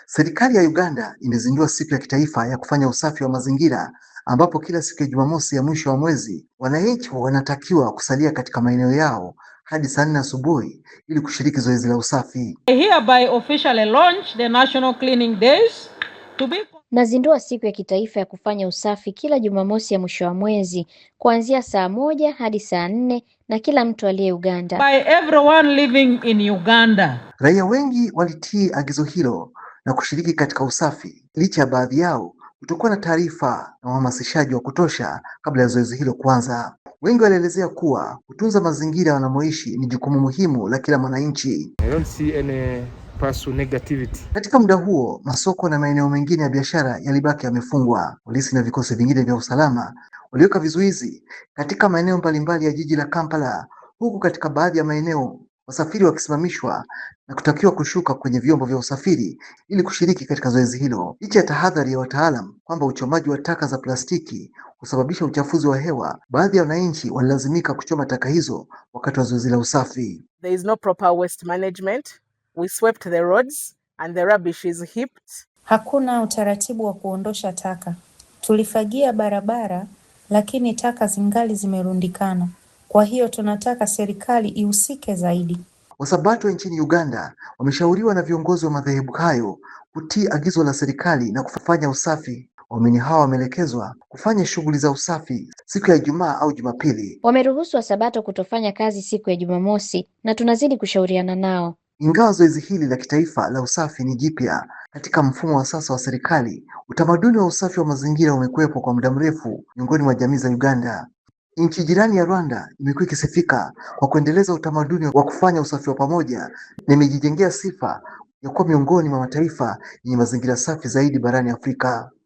Serikali ya Uganda imezindua siku ya kitaifa ya kufanya usafi wa mazingira ambapo kila siku ya Jumamosi ya mwisho wa mwezi wananchi wanatakiwa kusalia katika maeneo yao hadi saa 4 asubuhi ili kushiriki zoezi la usafi. I hereby officially launch the National Cleaning Days to be... Nazindua siku ya kitaifa ya kufanya usafi kila Jumamosi ya mwisho wa mwezi kuanzia saa 1 hadi saa 4 na kila mtu aliye Uganda. By everyone living in Uganda. Raia wengi walitii agizo hilo na kushiriki katika usafi licha ya baadhi yao kutokuwa na taarifa na uhamasishaji wa kutosha kabla ya zoezi hilo kuanza. Wengi walielezea kuwa kutunza mazingira wanamoishi ni jukumu muhimu la kila mwananchi. I don't see any personal negativity. Katika muda huo, masoko na maeneo mengine ya biashara yalibaki yamefungwa. Polisi na vikosi vingine vya usalama waliweka vizuizi katika maeneo mbalimbali ya jiji la Kampala, huku katika baadhi ya maeneo wasafiri wakisimamishwa na kutakiwa kushuka kwenye vyombo vya usafiri ili kushiriki katika zoezi hilo. Licha ya tahadhari ya wataalam kwamba uchomaji wa taka za plastiki husababisha uchafuzi wa hewa, baadhi ya wananchi walilazimika kuchoma taka hizo wakati wa zoezi la usafi. There is no proper waste management. We swept the roads and the rubbish is heaped. Hakuna utaratibu wa kuondosha taka. Tulifagia barabara lakini taka zingali zimerundikana. Kwa hiyo tunataka serikali ihusike zaidi. Wasabato nchini Uganda wameshauriwa na viongozi wa madhehebu hayo kutii agizo la serikali na kufanya usafi. Waumini hao wameelekezwa kufanya shughuli za usafi siku ya Ijumaa au Jumapili. Wameruhusu Wasabato kutofanya kazi siku ya Jumamosi na tunazidi kushauriana nao. Ingawa zoezi hili la kitaifa la usafi ni jipya katika mfumo wa sasa wa serikali, utamaduni wa usafi wa mazingira umekuwepo kwa muda mrefu miongoni mwa jamii za Uganda. Nchi jirani ya Rwanda imekuwa ikisifika kwa kuendeleza utamaduni wa kufanya usafi wa pamoja na imejijengea sifa ya kuwa miongoni mwa mataifa yenye mazingira safi zaidi barani Afrika.